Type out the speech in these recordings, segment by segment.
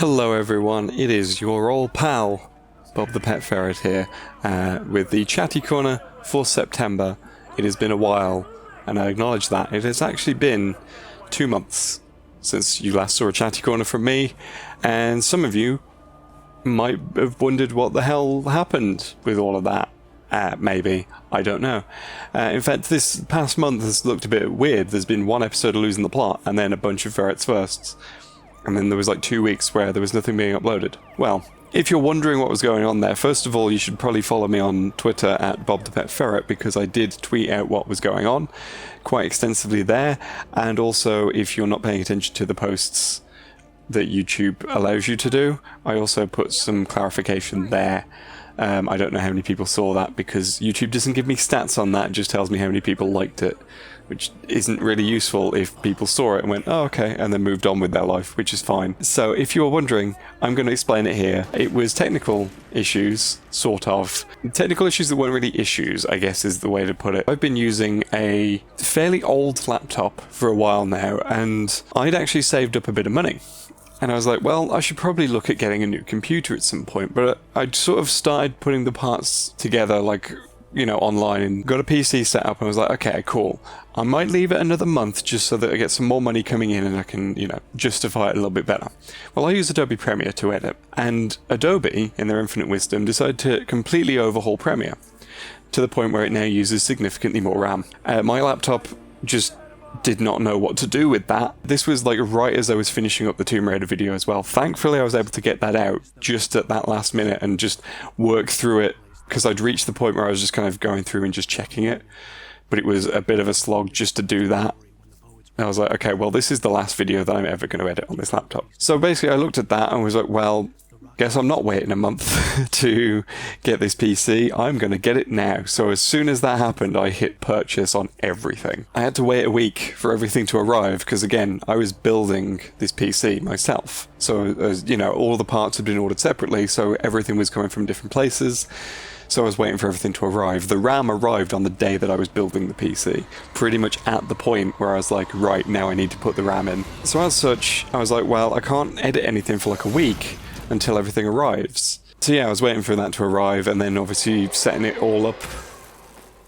Hello everyone, it is your old pal, Bob the Pet Ferret here, with the Chatty Corner for September. It has been a while, and I acknowledge that. It has actually been 2 months since you last saw a Chatty Corner from me, and some of you might have wondered what the hell happened with all of that. Maybe. I don't know. In fact, this past month has looked a bit weird. There's been one episode of Losing the Plot, and then a bunch of Ferrets Firsts. And then there was like 2 weeks where there was nothing being uploaded. Well, if you're wondering what was going on there, first of all, you should probably follow me on Twitter at Bob the Pet Ferret, because I did tweet out what was going on quite extensively there. And also, if you're not paying attention to the posts that YouTube allows you to do, I also put some clarification there. I don't know how many people saw that, because YouTube doesn't give me stats on that, it just tells me how many people liked it, which isn't really useful if people saw it and went, oh okay, and then moved on with their life, which is fine. So if you're wondering, I'm going to explain it here. It was technical issues, sort of. Technical issues that weren't really issues, I guess is the way to put it. I've been using a fairly old laptop for a while now, and I'd actually saved up a bit of money. And I was like, well, I should probably look at getting a new computer at some point. But I'd sort of started putting the parts together, like, you know, online, and got a PC set up, and I was like, okay, cool. I might leave it another month just so that I get some more money coming in and I can, you know, justify it a little bit better. Well, I use Adobe Premiere to edit, and Adobe, in their infinite wisdom, decided to completely overhaul Premiere to the point where it now uses significantly more RAM. My laptop just did not know what to do with that. This was like right as I was finishing up the Tomb Raider video as well. Thankfully I was able to get that out just at that last minute and just work through it, because I'd reached the point where I was just kind of going through and just checking it, but it was a bit of a slog just to do that. And I was like, okay, well, this is the last video that I'm ever going to edit on this laptop. So basically I looked at that and was like, well, guess I'm not waiting a month to get this PC. I'm going to get it now. So as soon as that happened, I hit purchase on everything. I had to wait a week for everything to arrive because, again, I was building this PC myself. So, you know, all the parts had been ordered separately, so everything was coming from different places. So I was waiting for everything to arrive. The RAM arrived on the day that I was building the PC, pretty much at the point where I was like, right, now I need to put the RAM in. So as such, I was like, well, I can't edit anything for like a week until everything arrives. So yeah, I was waiting for that to arrive, and then obviously setting it all up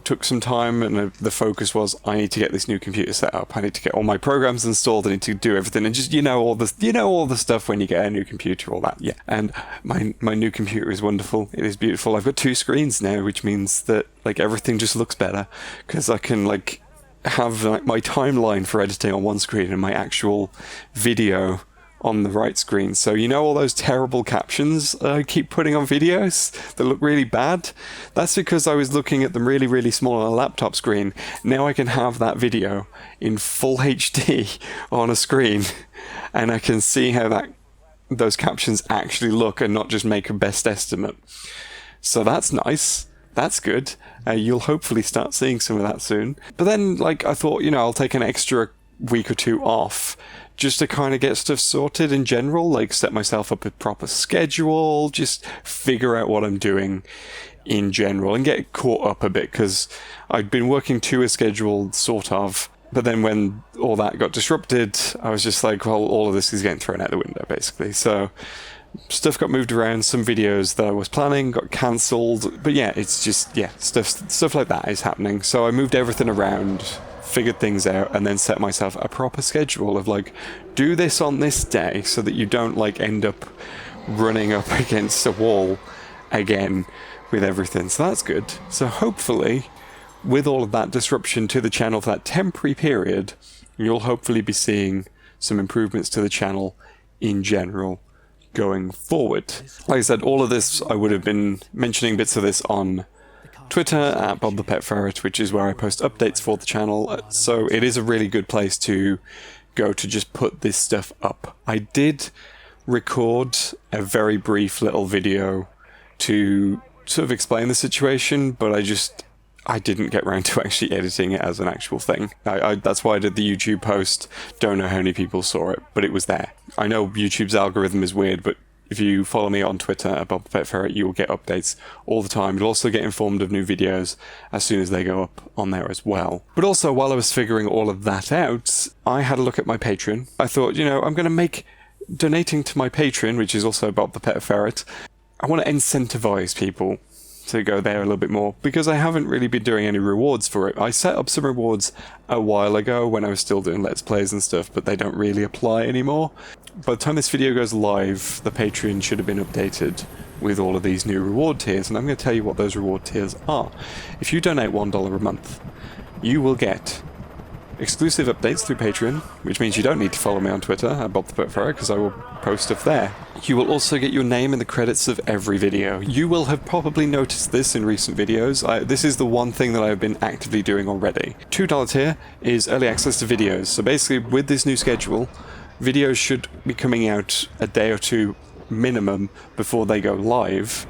took some time, and the focus was, I need to get this new computer set up, I need to get all my programs installed, I need to do everything, and just, all the stuff when you get a new computer, all that, yeah. And my new computer is wonderful, it is beautiful. I've got 2 screens now, which means that like everything just looks better, because I can like have like my timeline for editing on one screen and my actual video on the right screen. So all those terrible captions I keep putting on videos that look really bad? That's because I was looking at them really, really small on a laptop screen. Now I can have that video in full HD on a screen, and I can see how those captions actually look and not just make a best estimate. So that's nice. That's good. You'll hopefully start seeing some of that soon. But then, like, I thought, I'll take an extra week or 2 off just to kind of get stuff sorted in general, like set myself up a proper schedule, just figure out what I'm doing in general and get caught up a bit, because I'd been working to a schedule, sort of, but then when all that got disrupted, I was just like, well, all of this is getting thrown out the window, basically. So stuff got moved around, some videos that I was planning got cancelled, but yeah, it's just, yeah, stuff like that is happening. So I moved everything around, figured things out, and then set myself a proper schedule of like, do this on this day so that you don't like end up running up against a wall again with everything. So that's good. So hopefully, with all of that disruption to the channel for that temporary period, you'll hopefully be seeing some improvements to the channel in general going forward. Like I said, all of this, I would have been mentioning bits of this on Twitter at Bob the Pet Ferret, which is where I post updates for the channel, so it is a really good place to go to just put this stuff up. I did record a very brief little video to sort of explain the situation, but I didn't get around to actually editing it as an actual thing. That's why I did the YouTube post. Don't know how many people saw it, but it was there. I know YouTube's algorithm is weird, but if you follow me on Twitter at Bob the Pet Ferret, you will get updates all the time. You'll also get informed of new videos as soon as they go up on there as well. But also, while I was figuring all of that out, I had a look at my Patreon. I thought, I'm going to make donating to my Patreon, which is also Bob the Pet Ferret, I want to incentivize people to go there a little bit more, because I haven't really been doing any rewards for it. I set up some rewards a while ago when I was still doing Let's Plays and stuff, but they don't really apply anymore. By the time this video goes live, the Patreon should have been updated with all of these new reward tiers, and I'm going to tell you what those reward tiers are. If you donate $1 a month, you will get exclusive updates through Patreon, which means you don't need to follow me on Twitter at Bob the Pet Ferret, because I will post stuff there. You will also get your name in the credits of every video. You will have probably noticed this in recent videos. This is the one thing that I've been actively doing already. $2 tier is early access to videos. So basically, with this new schedule, videos should be coming out a day or two minimum before they go live.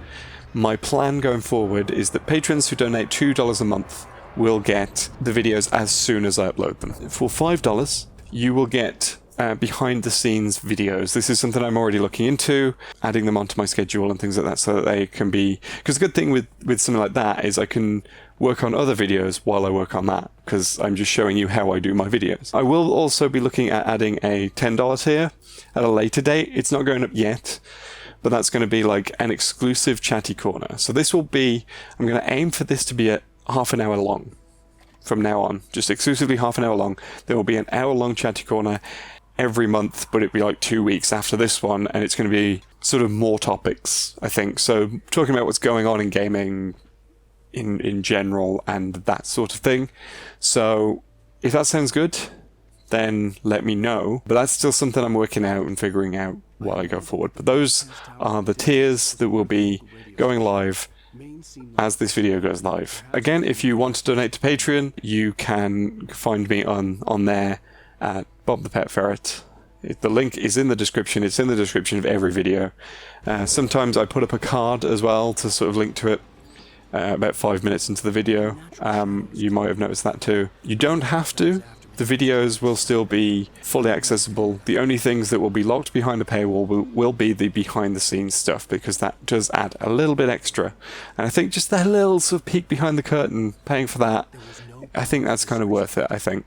My plan going forward is that patrons who donate $2 a month will get the videos as soon as I upload them. For $5, you will get behind the scenes videos. This is something I'm already looking into, adding them onto my schedule and things like that, so that they can be, because the good thing with something like that is I can work on other videos while I work on that, because I'm just showing you how I do my videos. I will also be looking at adding a $10 tier at a later date. It's not going up yet, but that's going to be like an exclusive Chatty Corner. So this will be, I'm going to aim for this to be a half an hour long from now on, just exclusively half an hour long. There will be an hour-long Chatty Corner every month, but it'll be like 2 weeks after this one, and it's going to be sort of more topics, I think. So talking about what's going on in gaming in general and that sort of thing. So if that sounds good, then let me know. But that's still something I'm working out and figuring out while I go forward. But those are the tiers that will be going live as this video goes live. Again, if you want to donate to Patreon, you can find me on there at Bob the Pet Ferret. The link is in the description. It's in the description of every video. Sometimes I put up a card as well to sort of link to it about 5 minutes into the video. You might have noticed that too. You don't have to. The videos will still be fully accessible. The only things that will be locked behind a paywall will be the behind the scenes stuff, because that does add a little bit extra. And I think just that little sort of peek behind the curtain, paying for that, I think that's kind of worth it, I think.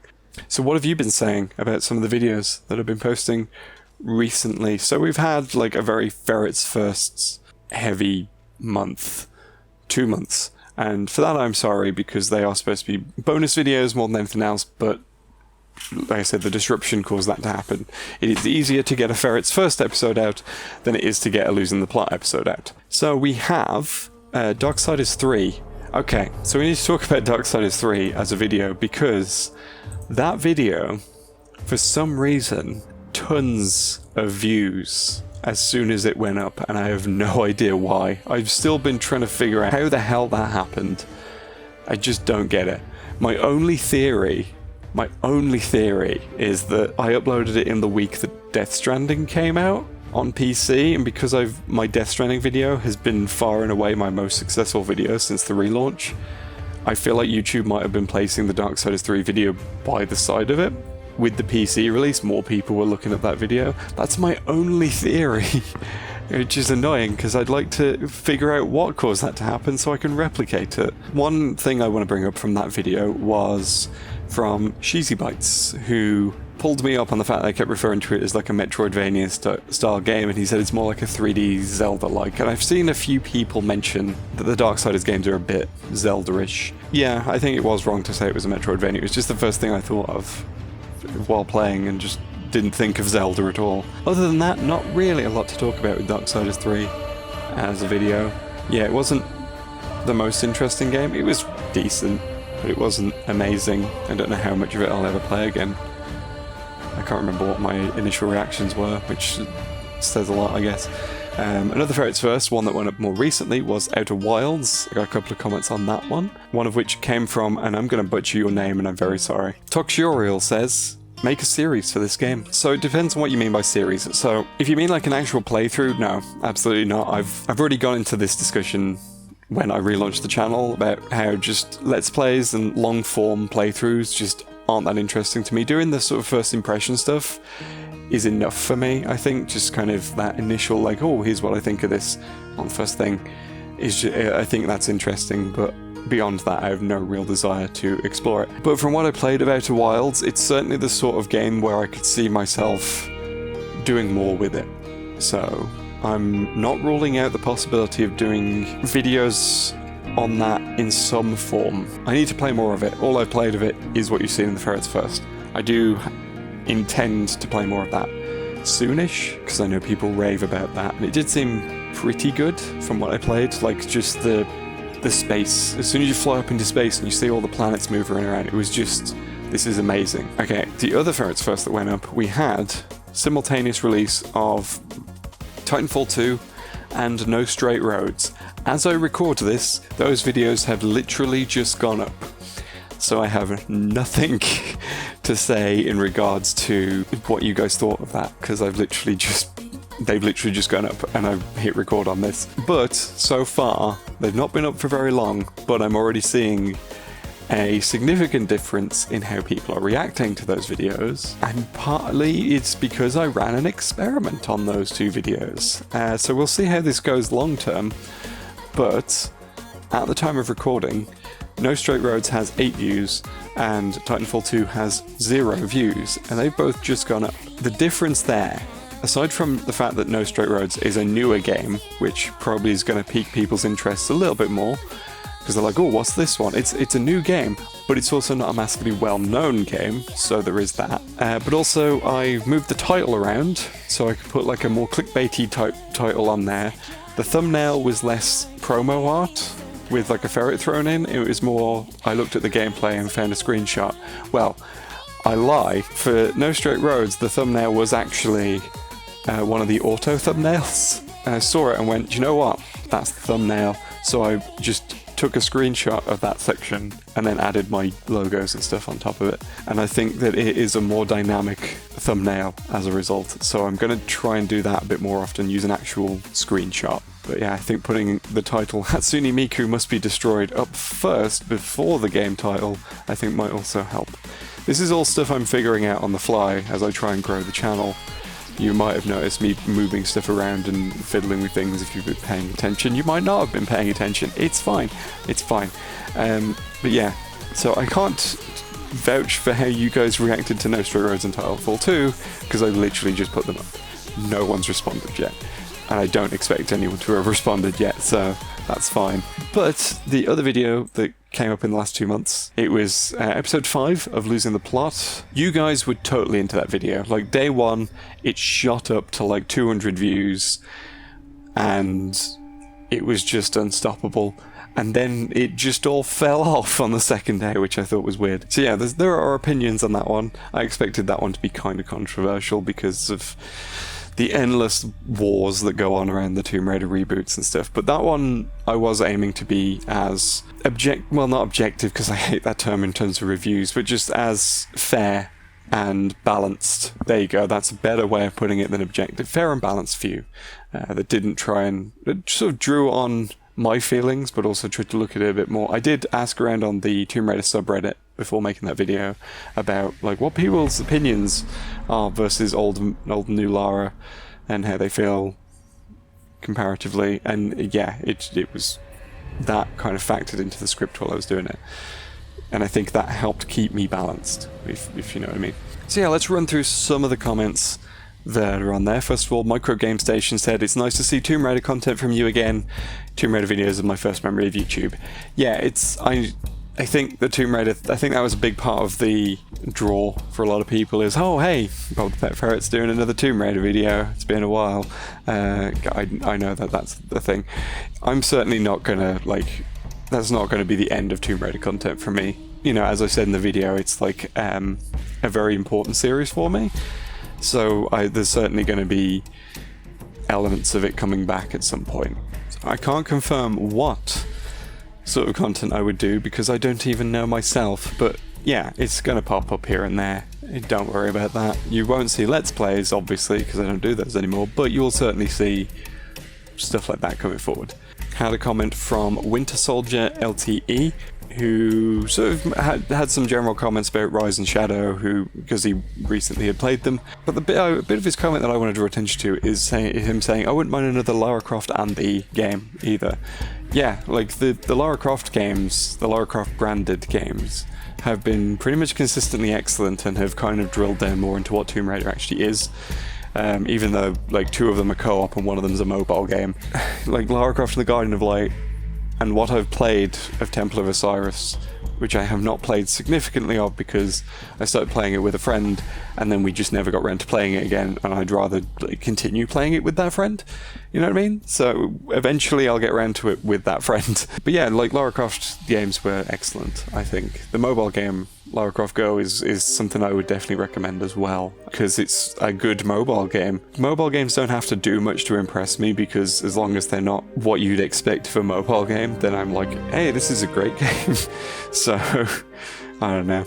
So what have you been saying about some of the videos that I've been posting recently? So we've had like a very Ferret's Firsts heavy month, 2 months. And for that I'm sorry, because they are supposed to be bonus videos more than anything else, but like I said, the disruption caused that to happen. It is easier to get a Ferret's First episode out than it is to get a Losing the Plot episode out. So we have Darksiders 3. Okay, so we need to talk about Darksiders 3 as a video, because that video, for some reason, tons of views as soon as it went up, and I have no idea why. I've still been trying to figure out how the hell that happened. I just don't get it. My only theory is that I uploaded it in the week that Death Stranding came out on PC, and because my Death Stranding video has been far and away my most successful video since the relaunch, I feel like YouTube might have been placing the Darksiders 3 video by the side of it. With the PC release, more people were looking at that video. That's my only theory, which is annoying, because I'd like to figure out what caused that to happen so I can replicate it. One thing I want to bring up from that video was from Sheezy Bites, who pulled me up on the fact that I kept referring to it as like a Metroidvania style game, and he said it's more like a 3D Zelda-like. And I've seen a few people mention that the Darksiders games are a bit Zelda-ish. Yeah, I think it was wrong to say it was a Metroidvania. It was just the first thing I thought of while playing, and just didn't think of Zelda at all. Other than that, not really a lot to talk about with Darksiders 3 as a video. Yeah, it wasn't the most interesting game. It was decent, but it wasn't amazing. I don't know how much of it I'll ever play again. I can't remember what my initial reactions were, which says a lot, I guess. Another Ferret's First, one that went up more recently, was Outer Wilds. I got a couple of comments on that one of which came from, and I'm going to butcher your name and I'm very sorry. Toxiorial says, make a series for this game. So it depends on what you mean by series. So if you mean like an actual playthrough, no, absolutely not. I've already gone into this discussion when I relaunched the channel about how just Let's Plays and long form playthroughs just aren't that interesting to me. Doing the sort of first impression stuff is enough for me. I think just kind of that initial like, oh, here's what I think of this on the first thing is just, I think that's interesting, but beyond that I have no real desire to explore it. But from what I played of Outer Wilds, it's certainly the sort of game where I could see myself doing more with it. So I'm not ruling out the possibility of doing videos on that in some form. I need to play more of it. All I've played of it is what you've seen in the Ferrets First. I do intend to play more of that soonish, because I know people rave about that, and it did seem pretty good from what I played. Like, just the space. As soon as you fly up into space and you see all the planets moving around, it was just, this is amazing. Okay, the other Ferrets First that went up, we had simultaneous release of Titanfall 2 and No Straight Roads. As I record this, those videos have literally just gone up. So I have nothing to say in regards to what you guys thought of that, because they've literally just gone up and I've hit record on this. But so far, they've not been up for very long, but I'm already seeing a significant difference in how people are reacting to those videos, and partly it's because I ran an experiment on those two videos. So we'll see how this goes long term, but at the time of recording, No Straight Roads has 8 views and Titanfall 2 has 0 views, and they've both just gone up. The difference there, aside from the fact that No Straight Roads is a newer game, which probably is going to pique people's interest a little bit more, because they're like, oh, what's this one? It's a new game, but it's also not a massively well-known game, so there is that. But also, I moved the title around, so I could put like a more clickbaity type title on there. The thumbnail was less promo art, with like a ferret thrown in. It was more, I looked at the gameplay and found a screenshot. Well, I lie. For No Straight Roads, the thumbnail was actually one of the auto thumbnails. And I saw it and went, do you know what? That's the thumbnail. So I just took a screenshot of that section and then added my logos and stuff on top of it. And I think that it is a more dynamic thumbnail as a result. So I'm going to try and do that a bit more often, use an actual screenshot. But yeah, I think putting the title Hatsune Miku Must Be Destroyed up first before the game title, I think might also help. This is all stuff I'm figuring out on the fly as I try and grow the channel. You might have noticed me moving stuff around and fiddling with things if you've been paying attention. You might not have been paying attention. It's fine. It's fine. But yeah, so I can't vouch for how you guys reacted to No Straight Roads and Titanfall 2, because I literally just put them up. No one's responded yet. And I don't expect anyone to have responded yet, so that's fine. But the other video that came up in the last 2 months, it was episode 5 of Losing the Plot. You guys were totally into that video. Like, day one, it shot up to like 200 views, and it was just unstoppable. And then it just all fell off on the second day, which I thought was weird. So yeah, there are opinions on that one. I expected that one to be kind of controversial because of the endless wars that go on around the Tomb Raider reboots and stuff. But that one, I was aiming to be as well, not objective, because I hate that term in terms of reviews, but just as fair and balanced. There you go, that's a better way of putting it than objective. Fair and balanced view that didn't try and, it sort of drew on my feelings, but also tried to look at it a bit more. I did ask around on the Tomb Raider subreddit before making that video about like what people's opinions are versus old and new Lara and how they feel comparatively, and yeah, it was that kind of factored into the script while I was doing it, and I think that helped keep me balanced, if you know what I mean. So yeah, let's run through some of the comments that are on there. First of all, Micro Game Station said, "It's nice to see Tomb Raider content from you again. Tomb Raider videos are my first memory of YouTube." Yeah, I think the Tomb Raider, I think that was a big part of the draw for a lot of people is, oh hey, Bob the Pet Ferret's doing another Tomb Raider video, it's been a while. I know that's the thing. I'm certainly not gonna, like, that's not gonna be the end of Tomb Raider content for me. You know, as I said in the video, it's like a very important series for me. So there's certainly gonna be elements of it coming back at some point. So I can't confirm what sort of content I would do because I don't even know myself, but yeah, it's gonna pop up here and there. Don't worry about that. You won't see Let's Plays, obviously, because I don't do those anymore, but you'll certainly see stuff like that coming forward. Had a comment from Winter Soldier LTE, who sort of had some general comments about Rise and Shadow, because he recently had played them. But a bit of his comment that I want to draw attention to is him saying, I wouldn't mind another Lara Croft and the game either. Yeah, like the Lara Croft games, the Lara Croft branded games, have been pretty much consistently excellent and have kind of drilled down more into what Tomb Raider actually is. even though like 2 of them are co-op and 1 of them's a mobile game. Like Lara Croft and the Guardian of Light, and what I've played of Temple of Osiris, which I have not played significantly of because I started playing it with a friend and then we just never got around to playing it again, and I'd rather like, continue playing it with that friend, you know what I mean? So eventually I'll get around to it with that friend. But yeah, like Lara Croft games were excellent, I think. The mobile game Lara Croft Go is something I would definitely recommend as well, because it's a good mobile game. Mobile games don't have to do much to impress me, because as long as they're not what you'd expect of a mobile game, then I'm like, hey, this is a great game. So, I don't know.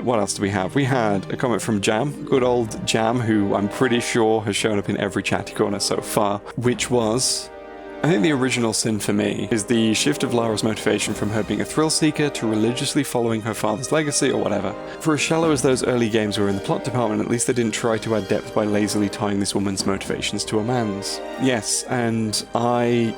What else do we have? We had a comment from Jam, good old Jam, who I'm pretty sure has shown up in every Chatty Corner so far, which was, I think the original sin for me is the shift of Lara's motivation from her being a thrill seeker to religiously following her father's legacy or whatever. For as shallow as those early games were in the plot department, at least they didn't try to add depth by lazily tying this woman's motivations to a man's. Yes, and I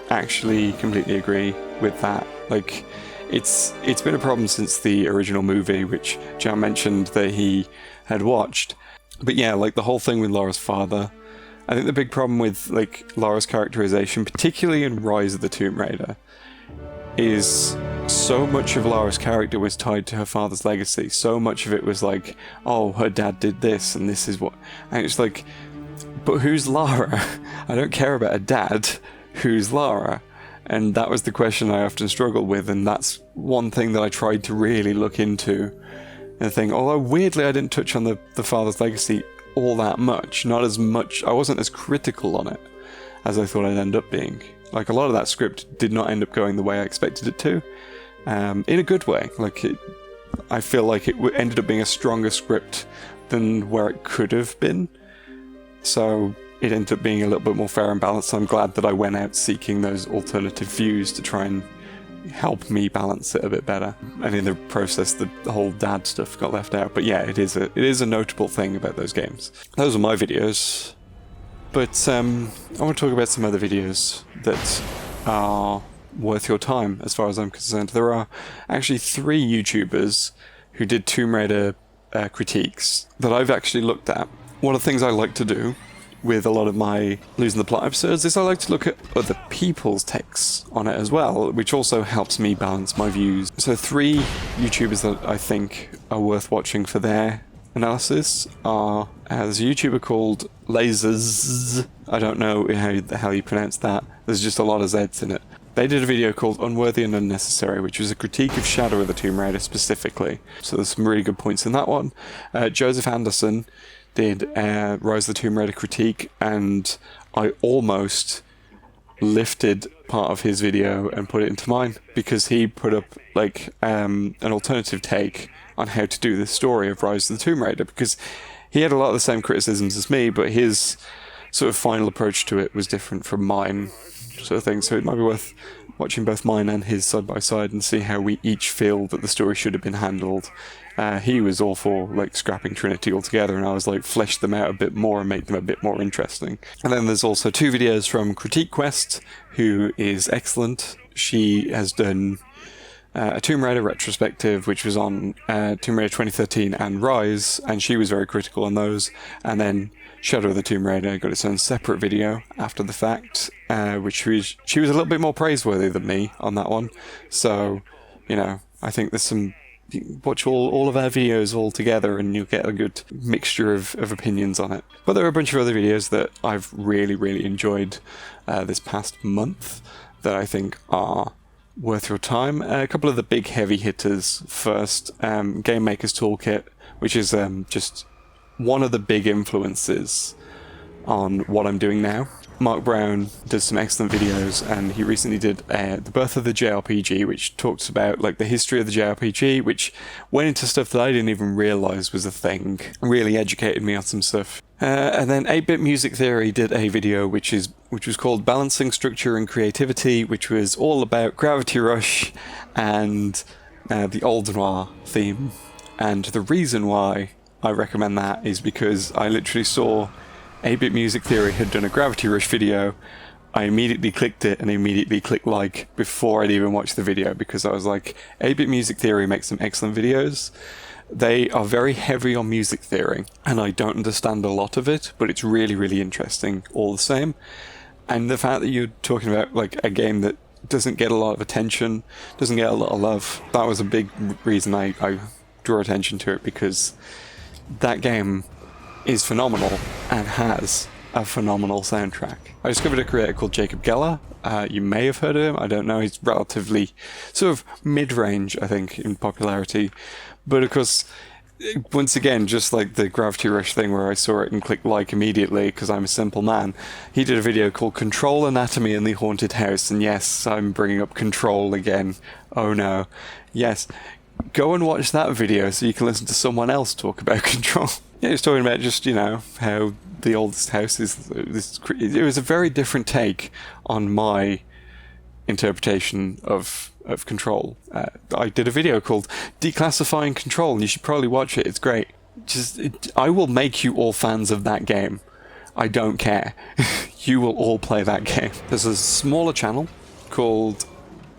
actually completely agree with that. Like, it's been a problem since the original movie, which Jam mentioned that he had watched. But yeah, like the whole thing with Lara's father, I think the big problem with like Lara's characterization, particularly in Rise of the Tomb Raider, is so much of Lara's character was tied to her father's legacy. So much of it was like, oh, her dad did this and this is what... And it's like, but who's Lara? I don't care about a dad. Who's Lara? And that was the question I often struggled with, and that's one thing that I tried to really look into. The thing, although weirdly I didn't touch on the father's legacy all that much. Not as much, I wasn't as critical on it as I thought I'd end up being. Like, a lot of that script did not end up going the way I expected it to, in a good way. Like, I feel like it ended up being a stronger script than where it could have been, so it ended up being a little bit more fair and balanced. I'm glad that I went out seeking those alternative views to try and help me balance it a bit better. And in the process, the whole dad stuff got left out. But yeah, it is a notable thing about those games. Those are my videos. But I want to talk about some other videos that are worth your time, as far as I'm concerned. There are actually 3 YouTubers who did Tomb Raider critiques that I've actually looked at. One of the things I like to do with a lot of my Losing the Plot episodes is I like to look at other people's takes on it as well, which also helps me balance my views. So 3 YouTubers that I think are worth watching for their analysis are, there's a YouTuber called Lasers. I don't know how the hell you pronounce that. There's just a lot of Z's in it. They did a video called Unworthy and Unnecessary, which was a critique of Shadow of the Tomb Raider specifically. So there's some really good points in that one. Joseph Anderson did Rise of the Tomb Raider critique, and I almost lifted part of his video and put it into mine, because he put up like an alternative take on how to do the story of Rise of the Tomb Raider, because he had a lot of the same criticisms as me, but his sort of final approach to it was different from mine, sort of thing. So it might be worth watching both mine and his side by side and see how we each feel that the story should have been handled. He was all for like scrapping Trinity altogether, and I was like, flesh them out a bit more and make them a bit more interesting. And then there's also 2 videos from Critique Quest, who is excellent. She has done a Tomb Raider retrospective, which was on Tomb Raider 2013 and Rise, and she was very critical on those. And then Shadow of the Tomb Raider got its own separate video after the fact, which she was a little bit more praiseworthy than me on that one. So, you know, I think there's some... Watch all of our videos all together and you'll get a good mixture of opinions on it. But there are a bunch of other videos that I've really enjoyed this past month that I think are worth your time. A couple of the big heavy hitters first. Game Maker's Toolkit, which is just one of the big influences on what I'm doing now. Mark Brown does some excellent videos, and he recently did The Birth of the JRPG, which talks about like the history of the JRPG, which went into stuff that I didn't even realise was a thing. Really educated me on some stuff. And then 8-Bit Music Theory did a video which was called Balancing Structure and Creativity, which was all about Gravity Rush and the Old Noir theme. And the reason why I recommend that is because I literally saw 8-Bit Music Theory had done a Gravity Rush video. I immediately clicked it and immediately clicked like before I'd even watched the video, because I was like, 8-Bit Music Theory makes some excellent videos. They are very heavy on music theory, and I don't understand a lot of it, but it's really, really interesting all the same. And the fact that you're talking about like a game that doesn't get a lot of attention, doesn't get a lot of love, that was a big reason I drew attention to it, because that game is phenomenal and has a phenomenal soundtrack. I discovered a creator called Jacob Geller. You may have heard of him, I don't know, he's relatively sort of mid-range, I think, in popularity. But of course, once again, just like the Gravity Rush thing where I saw it and clicked like immediately because I'm a simple man, he did a video called Control Anatomy in the Haunted House, and yes, I'm bringing up Control again. Oh no. Yes, go and watch that video so you can listen to someone else talk about Control. Yeah, he was talking about just, you know, how the oldest house is... It was a very different take on my interpretation of Control. I did a video called Declassifying Control, and you should probably watch it, it's great. I will make you all fans of that game. I don't care. You will all play that game. There's a smaller channel called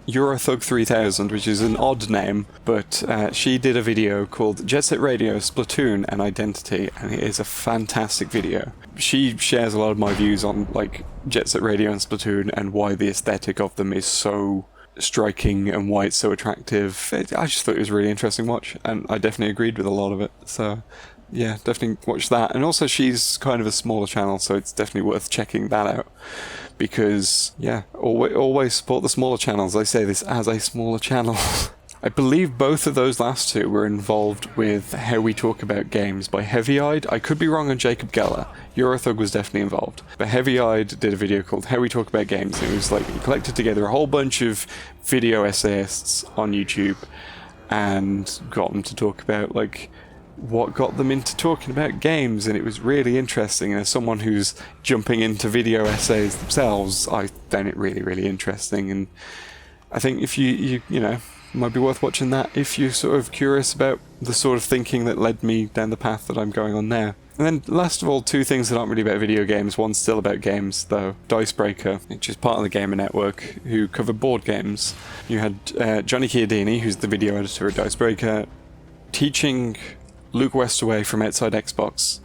Eurothug 3000, which is an odd name, but she did a video called Jet Set Radio, Splatoon and Identity, and it is a fantastic video. She shares a lot of my views on like Jet Set Radio and Splatoon and why the aesthetic of them is so striking and why it's so attractive. I just thought it was a really interesting watch, and I definitely agreed with a lot of it, so yeah, definitely watch that. And also she's kind of a smaller channel, so it's definitely worth checking that out, because yeah, always support the smaller channels. I say this as a smaller channel. I believe both of those last two were involved with How We Talk About Games by Heavy Eyed. I could be wrong on Jacob Geller. Eurothug was definitely involved. But Heavy Eyed did a video called How We Talk About Games, and it was like he collected together a whole bunch of video essayists on YouTube and got them to talk about like what got them into talking about games, and it was really interesting. And as someone who's jumping into video essays themselves, I found it really, really interesting. And I think if you know, might be worth watching that if you're sort of curious about the sort of thinking that led me down the path that I'm going on now. And then last of all, two things that aren't really about video games. One's still about games though. Dicebreaker, which is part of the Gamer Network, who cover board games. You had Johnny Chiodini, who's the video editor at Dicebreaker, teaching Luke Westaway from Outside Xbox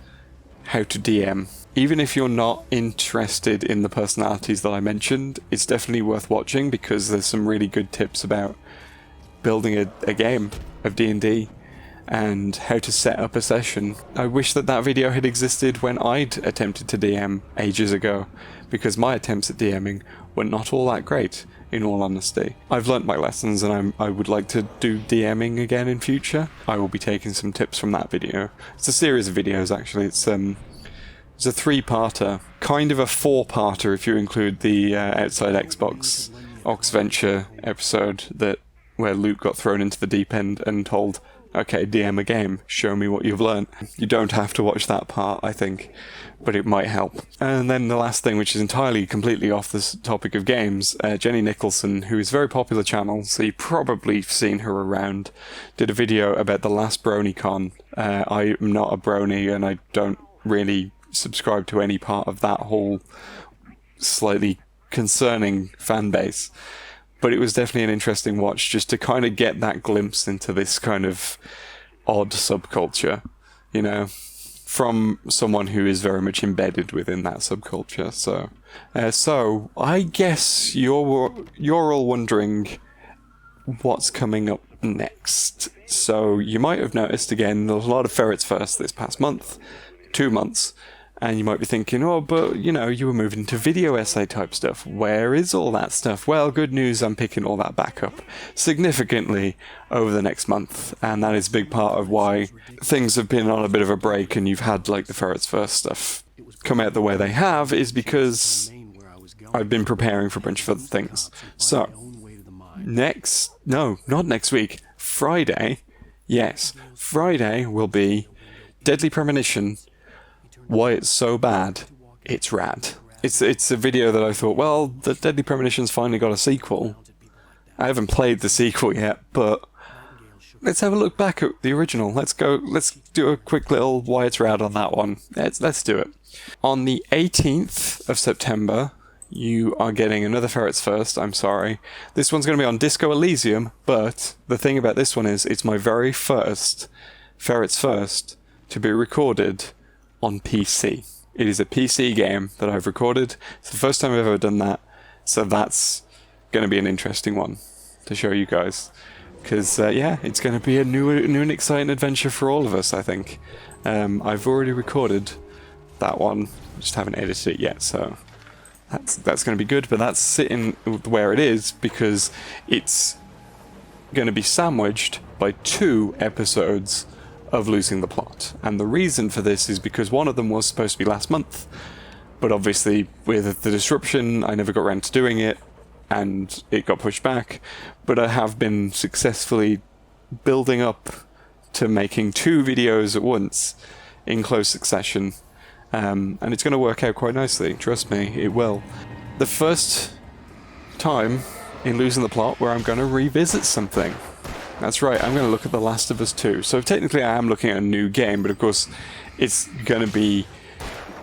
how to DM. Even if you're not interested in the personalities that I mentioned, it's definitely worth watching, because there's some really good tips about building a game of D&D and how to set up a session. I wish that that video had existed when I'd attempted to DM ages ago, because my attempts at DMing were not all that great, in all honesty. I've learnt my lessons, and I would like to do DMing again in future. I will be taking some tips from that video. It's a series of videos actually. It's a three-parter, kind of a four-parter if you include the Outside Xbox Oxventure episode where Luke got thrown into the deep end and told, okay, DM a game, show me what you've learned. You don't have to watch that part, I think, but it might help. And then the last thing, which is entirely, completely off this topic of games, Jenny Nicholson, who is a very popular channel, so you've probably seen her around, did a video about the last BronyCon. I am not a brony, and I don't really subscribe to any part of that whole slightly concerning fan base. But it was definitely an interesting watch, just to kind of get that glimpse into this kind of odd subculture, you know, from someone who is very much embedded within that subculture. So I guess you're all wondering what's coming up next. So you might have noticed, again, there was a lot of Ferrets First this past month, 2 months. And you might be thinking, oh, but, you know, you were moving to video essay type stuff. Where is all that stuff? Well, good news, I'm picking all that back up significantly over the next month. And that is a big part of why things have been on a bit of a break and you've had, like, the Ferrets First stuff come out the way they have, is because I've been preparing for a bunch of other things. So, not next week, Friday, yes, Friday will be Deadly Premonition. Why it's so bad, it's rad. It's a video that I thought, well, the Deadly Premonition's finally got a sequel. I haven't played the sequel yet, but let's have a look back at the original. Let's do a quick little why it's rad on that one. Let's do it. On the 18th of September, you are getting another Ferrets First, I'm sorry. This one's going to be on Disco Elysium, but the thing about this one is it's my very first Ferrets First to be recorded on PC. It is a PC game that I've recorded. It's the first time I've ever done that, so that's going to be an interesting one to show you guys. Because, yeah, it's going to be a new and exciting adventure for all of us, I think. I've already recorded that one, just haven't edited it yet, so that's going to be good. But that's sitting where it is because it's going to be sandwiched by 2 episodes of Losing the Plot. And the reason for this is because one of them was supposed to be last month, but obviously with the disruption I never got around to doing it and it got pushed back. But I have been successfully building up to making 2 videos at once in close succession, and it's going to work out quite nicely, trust me, it will. The first time in Losing the Plot where I'm going to revisit something. That's right, I'm going to look at The Last of Us 2. So technically I am looking at a new game, but of course it's going to be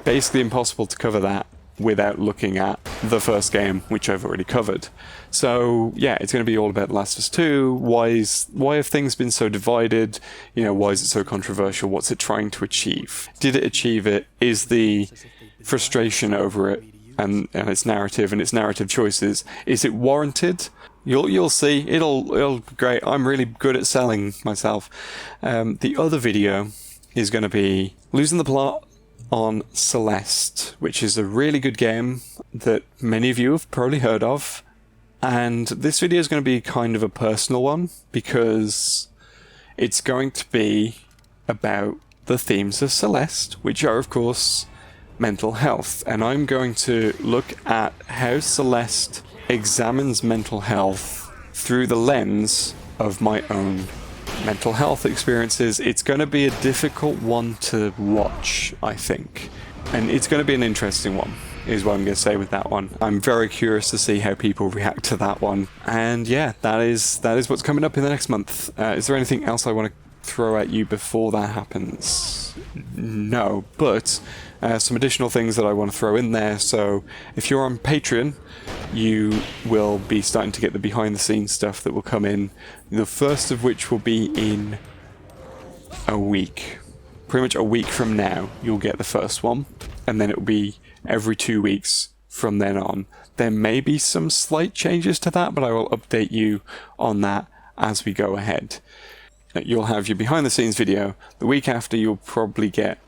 basically impossible to cover that without looking at the first game, which I've already covered. So yeah, it's going to be all about The Last of Us 2. Why have things been so divided? You know, why is it so controversial? What's it trying to achieve? Did it achieve it? Is the frustration over it and its narrative and its narrative choices, is it warranted? You'll see. It'll be great. I'm really good at selling myself. The other video is going to be Losing the Plot on Celeste, which is a really good game that many of you have probably heard of. And this video is going to be kind of a personal one because it's going to be about the themes of Celeste, which are, of course, mental health. And I'm going to look at how Celeste examines mental health through the lens of my own mental health experiences. It's going to be a difficult one to watch, I think. And it's going to be an interesting one, is what I'm going to say with that one. I'm very curious to see how people react to that one. And yeah, that is what's coming up in the next month. Is there anything else I want to throw at you before that happens? No, but some additional things that I want to throw in there. So if you're on Patreon, you will be starting to get the behind the scenes stuff that will come in. The first of which will be in a week. Pretty much a week from now, you'll get the first one. And then it will be every 2 weeks from then on. There may be some slight changes to that, but I will update you on that as we go ahead. You'll have your behind the scenes video. The week after, you'll get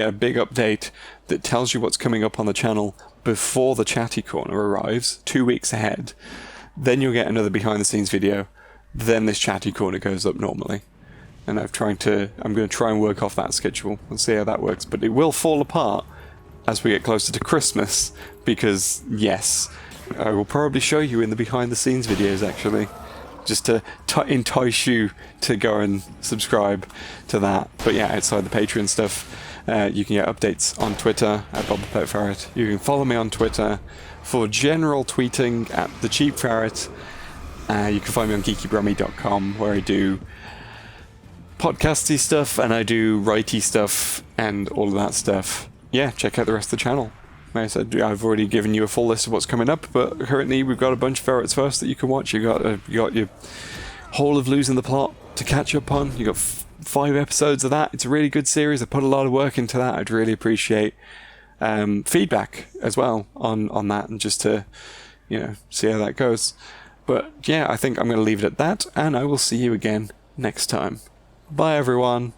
a big update that tells you what's coming up on the channel before the Chatty Corner arrives, 2 weeks ahead. Then you'll get another behind the scenes video. Then this Chatty Corner goes up normally. And I'm going to try and work off that schedule and see how that works. But it will fall apart as we get closer to Christmas, because yes, I will probably show you in the behind the scenes videos actually, just to entice you to go and subscribe to that. But yeah, outside the Patreon stuff, you can get updates on Twitter at Bob the Pet Ferret. You can follow me on Twitter for general tweeting at the Cheap Ferret. You can find me on geekybrummy.com, where I do podcasty stuff and I do writey stuff and all of that stuff. Yeah, check out the rest of the channel. Like I said, I've already given you a full list of what's coming up, but currently we've got a bunch of Ferrets First that you can watch. You got your whole of Losing the Plot to catch up on. You got 5 episodes of that. It's a really good series. I put a lot of work into that. I'd really appreciate feedback as well on that, and just to see how that goes. But yeah, I think I'm going to leave it at that, and I will see you again next time. Bye everyone.